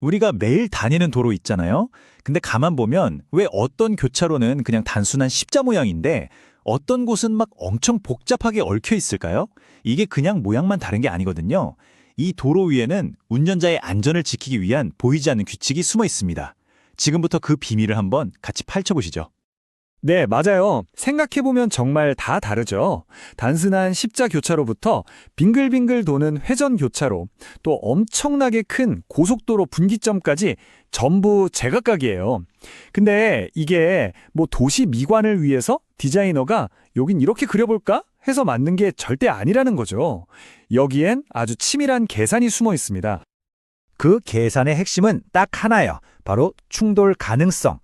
우리가 매일 다니는 도로 있잖아요. 근데 가만 보면 왜 어떤 교차로는 그냥 단순한 십자 모양인데 어떤 곳은 막 엄청 복잡하게 얽혀 있을까요? 이게 그냥 모양만 다른 게 아니거든요. 이 도로 위에는 운전자의 안전을 지키기 위한 보이지 않는 규칙이 숨어 있습니다. 지금부터 그 비밀을 한번 같이 파헤쳐보시죠. 네, 맞아요. 생각해보면 정말 다 다르죠. 단순한 십자 교차로부터 빙글빙글 도는 회전 교차로, 또 엄청나게 큰 고속도로 분기점까지 전부 제각각이에요. 근데 이게 뭐 도시 미관을 위해서 디자이너가 여긴 이렇게 그려볼까? 해서 만든 게 절대 아니라는 거죠. 여기엔 아주 치밀한 계산이 숨어 있습니다. 그 계산의 핵심은 딱 하나예요. 바로 충돌 가능성.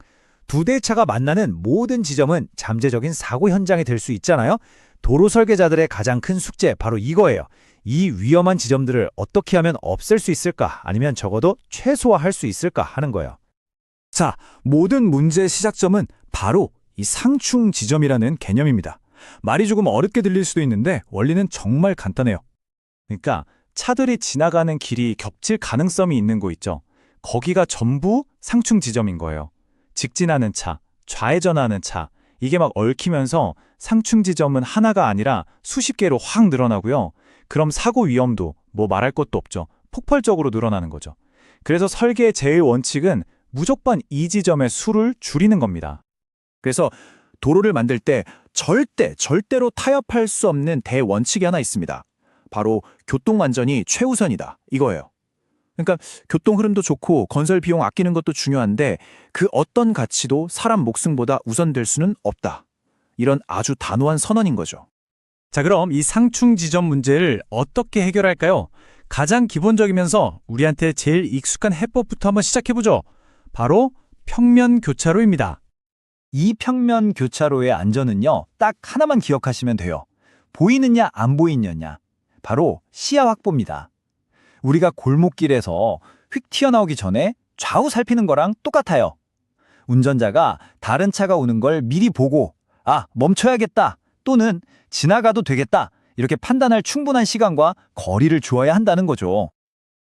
두 대의 차가 만나는 모든 지점은 잠재적인 사고 현장이 될 수 있잖아요. 도로 설계자들의 가장 큰 숙제 바로 이거예요. 이 위험한 지점들을 어떻게 하면 없앨 수 있을까? 아니면 적어도 최소화할 수 있을까 하는 거예요. 자, 모든 문제의 시작점은 바로 이 상충 지점이라는 개념입니다. 말이 조금 어렵게 들릴 수도 있는데 원리는 정말 간단해요. 그러니까 차들이 지나가는 길이 겹칠 가능성이 있는 곳 있죠. 거기가 전부 상충 지점인 거예요. 직진하는 차, 좌회전하는 차, 이게 막 얽히면서 상충 지점은 하나가 아니라 수십 개로 확 늘어나고요. 그럼 사고 위험도 뭐 말할 것도 없죠. 폭발적으로 늘어나는 거죠. 그래서 설계의 제일 원칙은 무조건 이 지점의 수를 줄이는 겁니다. 그래서 도로를 만들 때 절대로 타협할 수 없는 대원칙이 하나 있습니다. 바로 교통 안전이 최우선이다. 이거예요. 그러니까 교통 흐름도 좋고 건설 비용 아끼는 것도 중요한데 그 어떤 가치도 사람 목숨보다 우선될 수는 없다. 이런 아주 단호한 선언인 거죠. 자, 그럼 이 상충 지점 문제를 어떻게 해결할까요? 가장 기본적이면서 우리한테 제일 익숙한 해법부터 한번 시작해보죠. 바로 평면 교차로입니다. 이 평면 교차로의 안전은요, 딱 하나만 기억하시면 돼요. 보이느냐 안 보이느냐. 바로 시야 확보입니다. 우리가 골목길에서 휙 튀어나오기 전에 좌우 살피는 거랑 똑같아요. 운전자가 다른 차가 오는 걸 미리 보고 멈춰야겠다 또는 지나가도 되겠다 이렇게 판단할 충분한 시간과 거리를 주어야 한다는 거죠.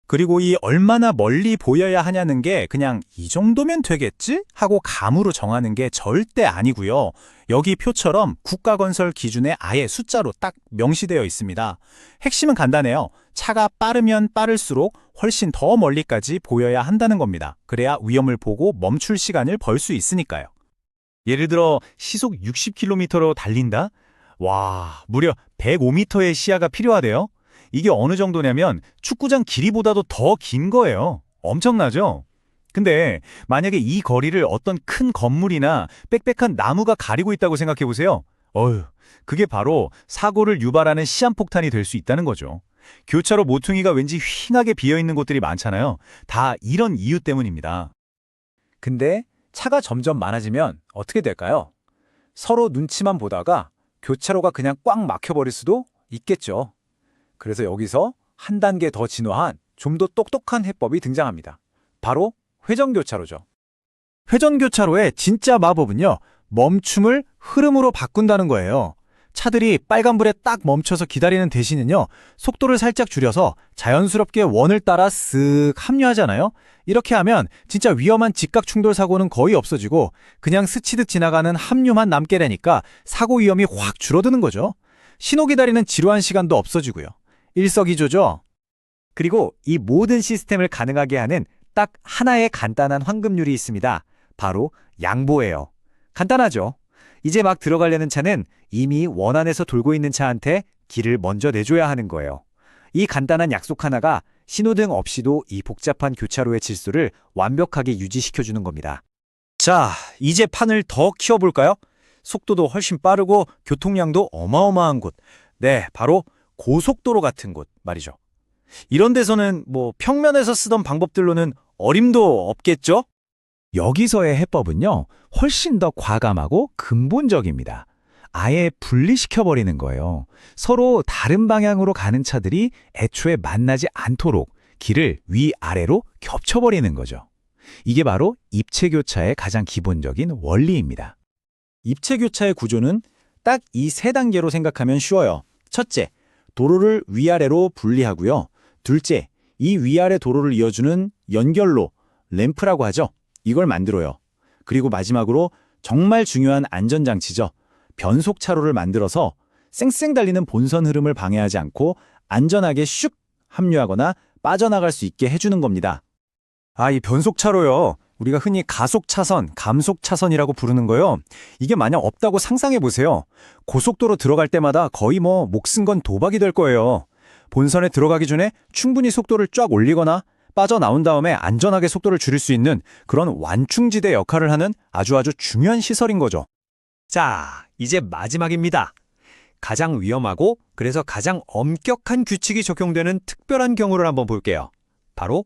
그리고 이 얼마나 멀리 보여야 하냐는 게 그냥 이 정도면 되겠지? 하고 감으로 정하는 게 절대 아니고요. 여기 표처럼 국가건설 기준에 아예 숫자로 딱 명시되어 있습니다. 핵심은 간단해요. 차가 빠르면 빠를수록 훨씬 더 멀리까지 보여야 한다는 겁니다. 그래야 위험을 보고 멈출 시간을 벌 수 있으니까요. 예를 들어 시속 60km로 달린다? 와, 무려 105m의 시야가 필요하대요. 이게 어느 정도냐면 축구장 길이보다도 더 긴 거예요. 엄청나죠? 근데 만약에 이 거리를 어떤 큰 건물이나 빽빽한 나무가 가리고 있다고 생각해 보세요. 그게 바로 사고를 유발하는 시한폭탄이 될 수 있다는 거죠. 교차로 모퉁이가 왠지 휑하게 비어있는 곳들이 많잖아요. 다 이런 이유 때문입니다. 근데 차가 점점 많아지면 어떻게 될까요? 서로 눈치만 보다가 교차로가 그냥 꽉 막혀버릴 수도 있겠죠. 그래서 여기서 한 단계 더 진화한 좀 더 똑똑한 해법이 등장합니다. 바로 회전교차로죠. 회전교차로의 진짜 마법은요, 멈춤을 흐름으로 바꾼다는 거예요. 차들이 빨간불에 딱 멈춰서 기다리는 대신은요, 속도를 살짝 줄여서 자연스럽게 원을 따라 쓱 합류하잖아요. 이렇게 하면 진짜 위험한 직각 충돌 사고는 거의 없어지고 그냥 스치듯 지나가는 합류만 남게 되니까 사고 위험이 확 줄어드는 거죠. 신호 기다리는 지루한 시간도 없어지고요. 일석이조죠. 그리고 이 모든 시스템을 가능하게 하는 딱 하나의 간단한 황금률이 있습니다. 바로 양보예요. 간단하죠? 이제 막 들어가려는 차는 이미 원안에서 돌고 있는 차한테 길을 먼저 내줘야 하는 거예요. 이 간단한 약속 하나가 신호등 없이도 이 복잡한 교차로의 질서를 완벽하게 유지시켜주는 겁니다. 자, 이제 판을 더 키워볼까요? 속도도 훨씬 빠르고 교통량도 어마어마한 곳. 네, 바로 고속도로 같은 곳 말이죠. 이런 데서는 뭐 평면에서 쓰던 방법들로는 어림도 없겠죠? 여기서의 해법은요, 훨씬 더 과감하고 근본적입니다. 아예 분리시켜버리는 거예요. 서로 다른 방향으로 가는 차들이 애초에 만나지 않도록 길을 위아래로 겹쳐버리는 거죠. 이게 바로 입체교차의 가장 기본적인 원리입니다. 입체교차의 구조는 딱 이 세 단계로 생각하면 쉬워요. 첫째, 도로를 위아래로 분리하고요. 둘째, 이 위아래 도로를 이어주는 연결로, 램프라고 하죠. 이걸 만들어요. 그리고 마지막으로 정말 중요한 안전장치죠. 변속차로를 만들어서 쌩쌩 달리는 본선 흐름을 방해하지 않고 안전하게 슉 합류하거나 빠져나갈 수 있게 해주는 겁니다. 아, 이 변속차로요. 우리가 흔히 가속차선, 감속차선이라고 부르는 거요. 이게 만약 없다고 상상해 보세요. 고속도로 들어갈 때마다 거의 목쓴 건 도박이 될 거예요. 본선에 들어가기 전에 충분히 속도를 쫙 올리거나 빠져나온 다음에 안전하게 속도를 줄일 수 있는 그런 완충지대 역할을 하는 아주 중요한 시설인 거죠. 자, 이제 마지막입니다. 가장 위험하고 그래서 가장 엄격한 규칙이 적용되는 특별한 경우를 한번 볼게요. 바로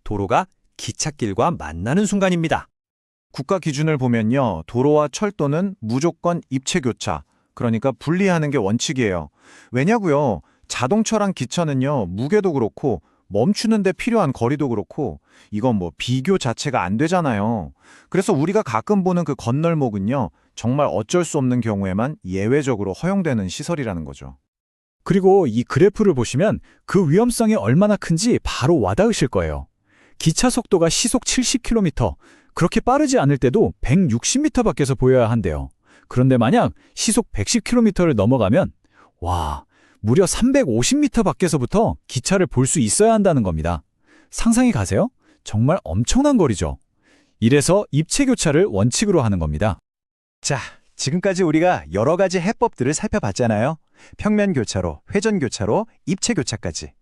도로가 기찻길과 만나는 순간입니다. 국가 기준을 보면요. 도로와 철도는 무조건 입체교차, 그러니까 분리하는 게 원칙이에요. 왜냐고요? 자동차랑 기차는요. 무게도 그렇고 멈추는 데 필요한 거리도 그렇고 이건 비교 자체가 안 되잖아요. 그래서 우리가 가끔 보는 그 건널목은요. 정말 어쩔 수 없는 경우에만 예외적으로 허용되는 시설이라는 거죠. 그리고 이 그래프를 보시면 그 위험성이 얼마나 큰지 바로 와닿으실 거예요. 기차 속도가 시속 70km, 그렇게 빠르지 않을 때도 160m 밖에서 보여야 한대요. 그런데 만약 시속 110km를 넘어가면 와, 무려 350m 밖에서부터 기차를 볼 수 있어야 한다는 겁니다. 상상이 가세요? 정말 엄청난 거리죠. 이래서 입체교차를 원칙으로 하는 겁니다. 자, 지금까지 우리가 여러 가지 해법들을 살펴봤잖아요. 평면교차로, 회전교차로, 입체교차까지.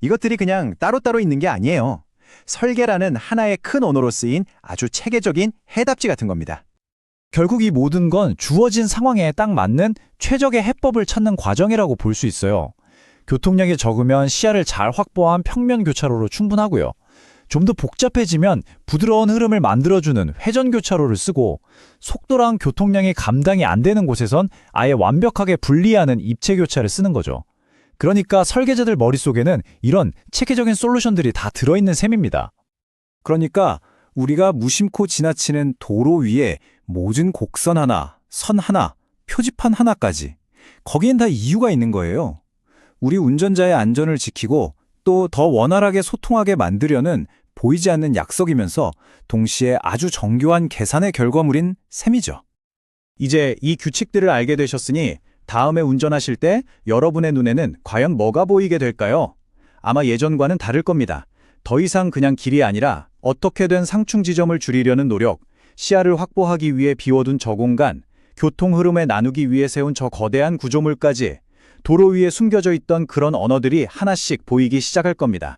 이것들이 그냥 따로따로 있는 게 아니에요. 설계라는 하나의 큰 언어로 쓰인 아주 체계적인 해답지 같은 겁니다. 결국 이 모든 건 주어진 상황에 딱 맞는 최적의 해법을 찾는 과정이라고 볼 수 있어요. 교통량이 적으면 시야를 잘 확보한 평면 교차로로 충분하고요. 좀 더 복잡해지면 부드러운 흐름을 만들어주는 회전 교차로를 쓰고 속도랑 교통량이 감당이 안 되는 곳에선 아예 완벽하게 분리하는 입체 교차를 쓰는 거죠. 그러니까 설계자들 머릿속에는 이런 체계적인 솔루션들이 다 들어있는 셈입니다. 그러니까 우리가 무심코 지나치는 도로 위에 모진 곡선 하나, 선 하나, 표지판 하나까지 거기엔 다 이유가 있는 거예요. 우리 운전자의 안전을 지키고 또 더 원활하게 소통하게 만들려는 보이지 않는 약속이면서 동시에 아주 정교한 계산의 결과물인 셈이죠. 이제 이 규칙들을 알게 되셨으니 다음에 운전하실 때 여러분의 눈에는 과연 뭐가 보이게 될까요? 아마 예전과는 다를 겁니다. 더 이상 그냥 길이 아니라 어떻게든 상충 지점을 줄이려는 노력, 시야를 확보하기 위해 비워둔 저 공간, 교통 흐름에 나누기 위해 세운 저 거대한 구조물까지 도로 위에 숨겨져 있던 그런 언어들이 하나씩 보이기 시작할 겁니다.